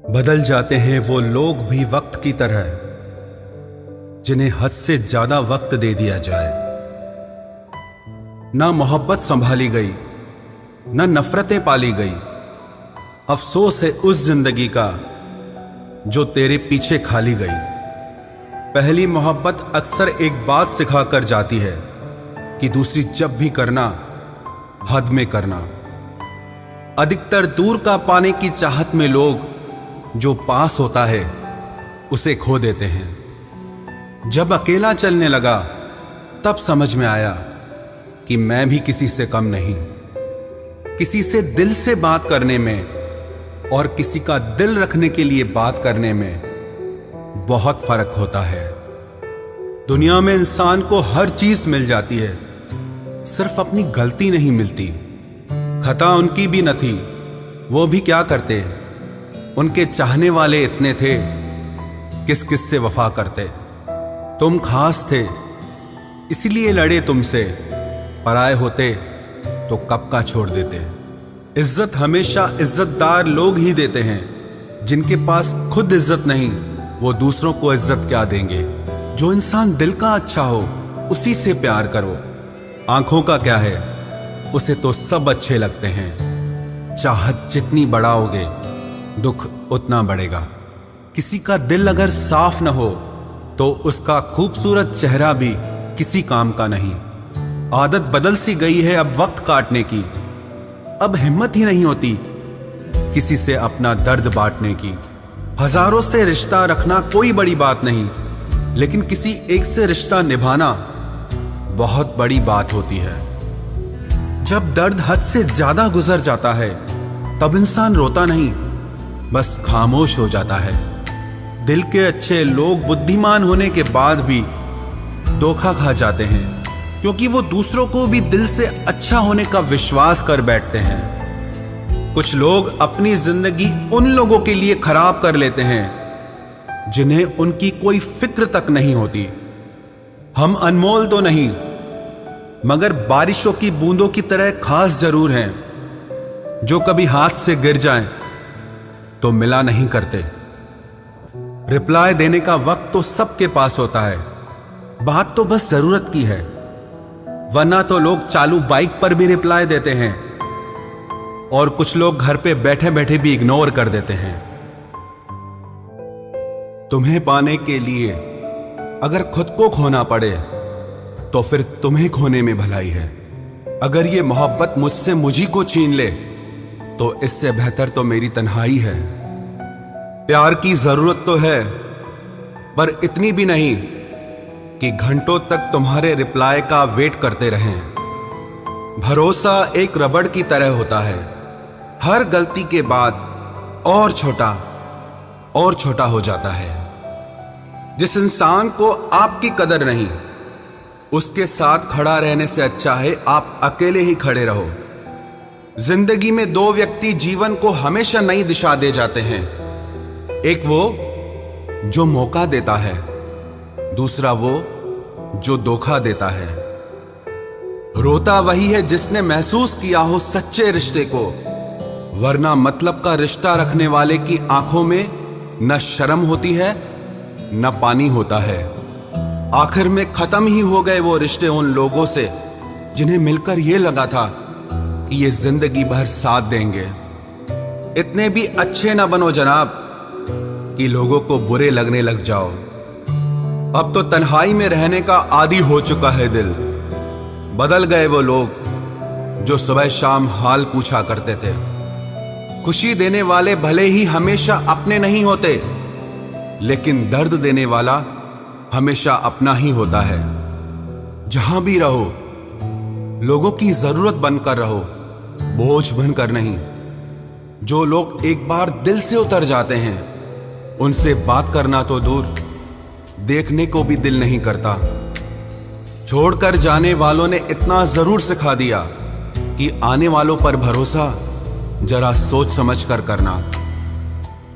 बदल जाते हैं वो लोग भी वक्त की तरह जिन्हें हद से ज्यादा वक्त दे दिया जाए। ना मोहब्बत संभाली गई, ना नफरतें पाली गई। अफसोस है उस जिंदगी का जो तेरे पीछे खाली गई। पहली मोहब्बत अक्सर एक बात सिखाकर जाती है कि दूसरी जब भी करना हद में करना। अधिकतर दूर का पाने की चाहत में लोग जो पास होता है उसे खो देते हैं। जब अकेला चलने लगा तब समझ में आया कि मैं भी किसी से कम नहीं। किसी से दिल से बात करने में और किसी का दिल रखने के लिए बात करने में बहुत फर्क होता है। दुनिया में इंसान को हर चीज मिल जाती है, सिर्फ अपनी गलती नहीं मिलती। खता उनकी भी न थी, वो भी क्या करते। उनके चाहने वाले इतने थे, किस किस से वफा करते। तुम खास थे इसलिए लड़े तुमसे, पराए होते तो कब का छोड़ देते। इज्जत हमेशा इज्जतदार लोग ही देते हैं। जिनके पास खुद इज्जत नहीं वो दूसरों को इज्जत क्या देंगे। जो इंसान दिल का अच्छा हो उसी से प्यार करो। आंखों का क्या है, उसे तो सब अच्छे लगते हैं। चाहत जितनी बढ़ाओगे दुख उतना बढ़ेगा। किसी का दिल अगर साफ न हो तो उसका खूबसूरत चेहरा भी किसी काम का नहीं। आदत बदल सी गई है अब वक्त काटने की। अब हिम्मत ही नहीं होती किसी से अपना दर्द बांटने की। हजारों से रिश्ता रखना कोई बड़ी बात नहीं, लेकिन किसी एक से रिश्ता निभाना बहुत बड़ी बात होती है। जब दर्द हद से ज्यादा गुजर जाता है तब इंसान रोता नहीं, बस खामोश हो जाता है। दिल के अच्छे लोग बुद्धिमान होने के बाद भी धोखा खा जाते हैं, क्योंकि वो दूसरों को भी दिल से अच्छा होने का विश्वास कर बैठते हैं। कुछ लोग अपनी जिंदगी उन लोगों के लिए खराब कर लेते हैं जिन्हें उनकी कोई फिक्र तक नहीं होती। हम अनमोल तो नहीं, मगर बारिशों की बूंदों की तरह खास जरूर हैं, जो कभी हाथ से गिर जाएं तो मिला नहीं करते। रिप्लाई देने का वक्त तो सबके पास होता है, बात तो बस जरूरत की है। वरना तो लोग चालू बाइक पर भी रिप्लाई देते हैं और कुछ लोग घर पे बैठे बैठे भी इग्नोर कर देते हैं। तुम्हें पाने के लिए अगर खुद को खोना पड़े तो फिर तुम्हें खोने में भलाई है। अगर ये मोहब्बत मुझसे मुझी को छीन ले तो इससे बेहतर तो मेरी तन्हाई है। प्यार की जरूरत तो है, पर इतनी भी नहीं कि घंटों तक तुम्हारे रिप्लाई का वेट करते रहें। भरोसा एक रबड़ की तरह होता है, हर गलती के बाद और छोटा हो जाता है। जिस इंसान को आपकी कदर नहीं, उसके साथ खड़ा रहने से अच्छा है आप अकेले ही खड़े रहो। जिंदगी में दो व्यक्ति जीवन को हमेशा नई दिशा दे जाते हैं। एक वो जो मौका देता है, दूसरा वो जो धोखा देता है। रोता वही है जिसने महसूस किया हो सच्चे रिश्ते को, वरना मतलब का रिश्ता रखने वाले की आंखों में न शर्म होती है न पानी होता है। आखिर में खत्म ही हो गए वो रिश्ते उन लोगों से जिन्हें मिलकर यह लगा था कि ये जिंदगी भर साथ देंगे। इतने भी अच्छे ना बनो जनाब कि लोगों को बुरे लगने लग जाओ। अब तो तन्हाई में रहने का आदी हो चुका है दिल। बदल गए वो लोग जो सुबह शाम हाल पूछा करते थे। खुशी देने वाले भले ही हमेशा अपने नहीं होते, लेकिन दर्द देने वाला हमेशा अपना ही होता है। जहां भी रहो लोगों की जरूरत बनकर रहो, बोझ बनकर नहीं। जो लोग एक बार दिल से उतर जाते हैं उनसे बात करना तो दूर, देखने को भी दिल नहीं करता। छोड़कर जाने वालों ने इतना जरूर सिखा दिया कि आने वालों पर भरोसा जरा सोच समझ कर करना।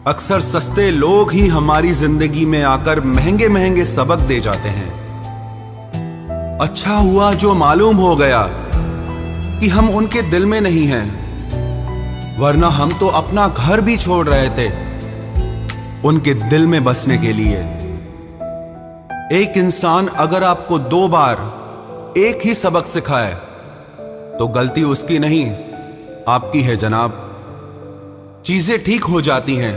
अक्सर सस्ते लोग ही हमारी जिंदगी में आकर महंगे महंगे सबक दे जाते हैं। अच्छा हुआ जो मालूम हो गया कि हम उनके दिल में नहीं हैं, वरना हम तो अपना घर भी छोड़ रहे थे उनके दिल में बसने के लिए। एक इंसान अगर आपको 2 बार एक ही सबक सिखाए तो गलती उसकी नहीं, आपकी है जनाब। चीजें ठीक हो जाती हैं,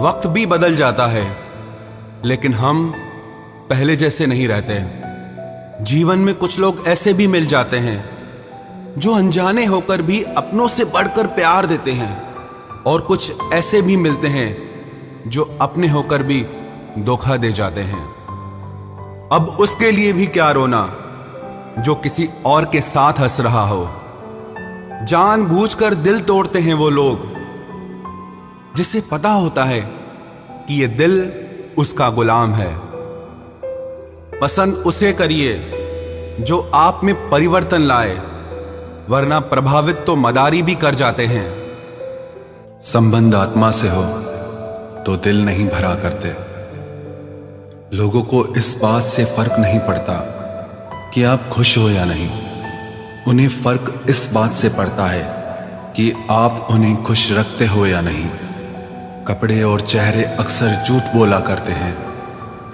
वक्त भी बदल जाता है, लेकिन हम पहले जैसे नहीं रहते। जीवन में कुछ लोग ऐसे भी मिल जाते हैं जो अनजाने होकर भी अपनों से बढ़कर प्यार देते हैं, और कुछ ऐसे भी मिलते हैं जो अपने होकर भी धोखा दे जाते हैं। अब उसके लिए भी क्या रोना जो किसी और के साथ हंस रहा हो। जानबूझकर दिल तोड़ते हैं वो लोग जिसे पता होता है कि ये दिल उसका गुलाम है। पसंद उसे करिए जो आप में परिवर्तन लाए, वरना प्रभावित तो मदारी भी कर जाते हैं। संबंध आत्मा से हो तो दिल नहीं भरा करते। लोगों को इस बात से फर्क नहीं पड़ता कि आप खुश हो या नहीं, उन्हें फर्क इस बात से पड़ता है कि आप उन्हें खुश रखते हो या नहीं। कपड़े और चेहरे अक्सर झूठ बोला करते हैं,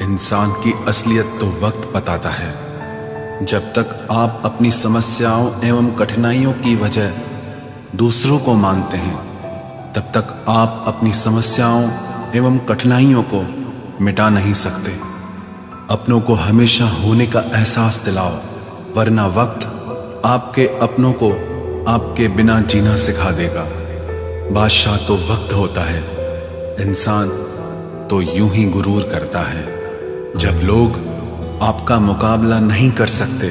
इंसान की असलियत तो वक्त बताता है। जब तक आप अपनी समस्याओं एवं कठिनाइयों की वजह दूसरों को मानते हैं, तब तक आप अपनी समस्याओं एवं कठिनाइयों को मिटा नहीं सकते। अपनों को हमेशा होने का एहसास दिलाओ, वरना वक्त आपके अपनों को आपके बिना जीना सिखा देगा। बादशाह तो वक्त होता है, इंसान तो यूं ही गुरूर करता है। जब लोग आपका मुकाबला नहीं कर सकते,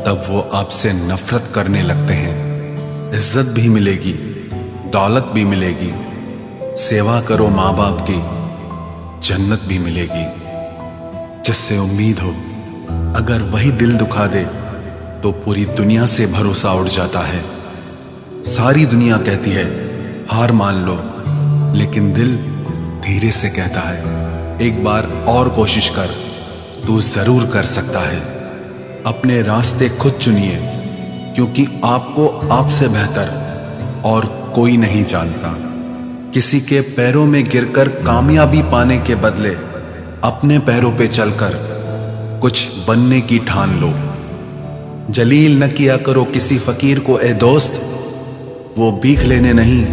तब वो आपसे नफरत करने लगते हैं। इज्जत भी मिलेगी, दौलत भी मिलेगी, सेवा करो माँ बाप की, जन्नत भी मिलेगी। जिससे उम्मीद हो, अगर वही दिल दुखा दे तो पूरी दुनिया से भरोसा उड़ जाता है। सारी दुनिया कहती है हार मान लो, लेकिन दिल धीरे से कहता है एक बार और कोशिश कर, तू जरूर कर सकता है। अपने रास्ते खुद चुनिए, क्योंकि आपको आपसे बेहतर और कोई नहीं जानता। किसी के पैरों में गिरकर कामयाबी पाने के बदले अपने पैरों पे चलकर कुछ बनने की ठान लो। जलील न किया करो किसी फकीर को ए दोस्त, वो भीख लेने नहीं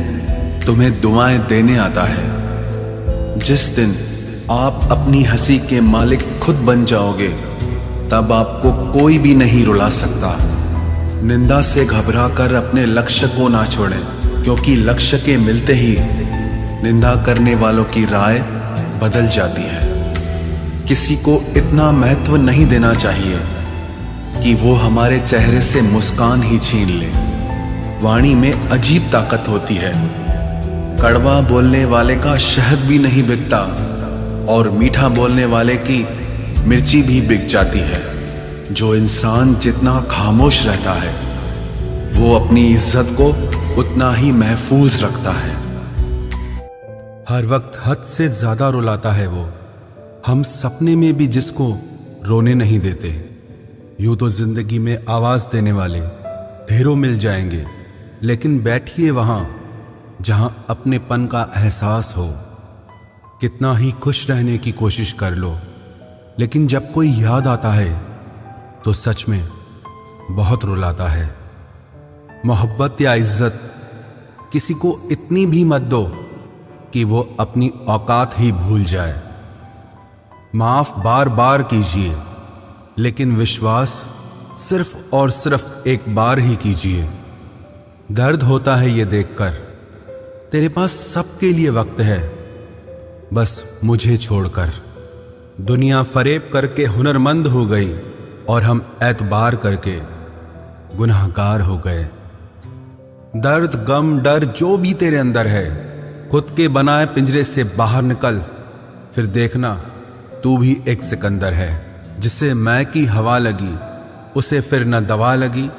तुम्हें दुआएं देने आता है। जिस दिन आप अपनी हंसी के मालिक खुद बन जाओगे, तब आपको कोई भी नहीं रुला सकता। निंदा से घबराकर अपने लक्ष्य को ना छोड़ें, क्योंकि लक्ष्य के मिलते ही निंदा करने वालों की राय बदल जाती है। किसी को इतना महत्व नहीं देना चाहिए कि वो हमारे चेहरे से मुस्कान ही छीन ले। वाणी में अजीब ताकत होती है। कड़वा बोलने वाले का शहद भी नहीं बिकता, और मीठा बोलने वाले की मिर्ची भी बिक जाती है। जो इंसान जितना खामोश रहता है, वो अपनी इज्जत को उतना ही महफूज रखता है। हर वक्त हद से ज्यादा रुलाता है वो, हम सपने में भी जिसको रोने नहीं देते। यूं तो जिंदगी में आवाज देने वाले ढेरों मिल जाएंगे, लेकिन बैठिए वहां जहां अपनेपन का एहसास हो। कितना ही खुश रहने की कोशिश कर लो, लेकिन जब कोई याद आता है तो सच में बहुत रुलाता है। मोहब्बत या इज्जत किसी को इतनी भी मत दो कि वो अपनी औकात ही भूल जाए। माफ बार बार कीजिए, लेकिन विश्वास सिर्फ और सिर्फ एक बार ही कीजिए। दर्द होता है ये देखकर तेरे पास सबके लिए वक्त है, बस मुझे छोड़कर। दुनिया फरेब करके हुनरमंद हो गई और हम एतबार करके गुनाहगार हो गए। दर्द गम डर जो भी तेरे अंदर है, खुद के बनाए पिंजरे से बाहर निकल, फिर देखना तू भी एक सिकंदर है। जिसे मैं की हवा लगी, उसे फिर न दवा लगी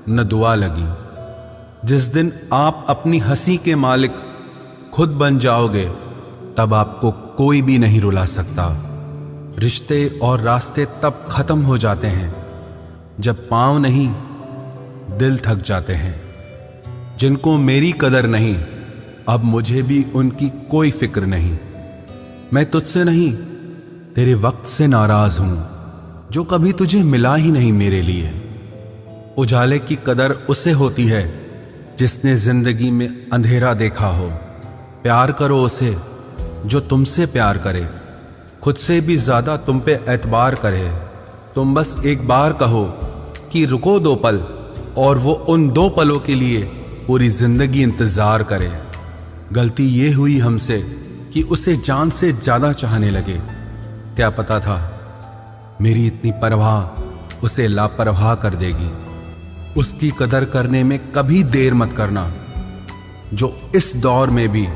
न दुआ लगी। जिस दिन आप अपनी हंसी के मालिक खुद बन जाओगे, तब आपको कोई भी नहीं रुला सकता। रिश्ते और रास्ते तब खत्म हो जाते हैं जब पांव नहीं दिल थक जाते हैं। जिनको मेरी कदर नहीं, अब मुझे भी उनकी कोई फिक्र नहीं। मैं तुझसे नहीं, तेरे वक्त से नाराज हूं जो कभी तुझे मिला ही नहीं मेरे लिए। उजाले की कदर उसे होती है जिसने जिंदगी में अंधेरा देखा हो। प्यार करो उसे जो तुमसे प्यार करे, खुद से भी ज्यादा तुम पे एतबार करे। तुम बस एक बार कहो कि रुको 2 पल, और वो उन 2 पलों के लिए पूरी जिंदगी इंतजार करे। गलती ये हुई हमसे कि उसे जान से ज्यादा चाहने लगे। क्या पता था मेरी इतनी परवाह उसे लापरवाह कर देगी। उसकी कदर करने में कभी देर मत करना जो इस दौर में भी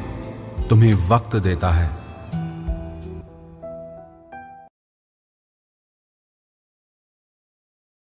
तुम्हें वक्त देता है।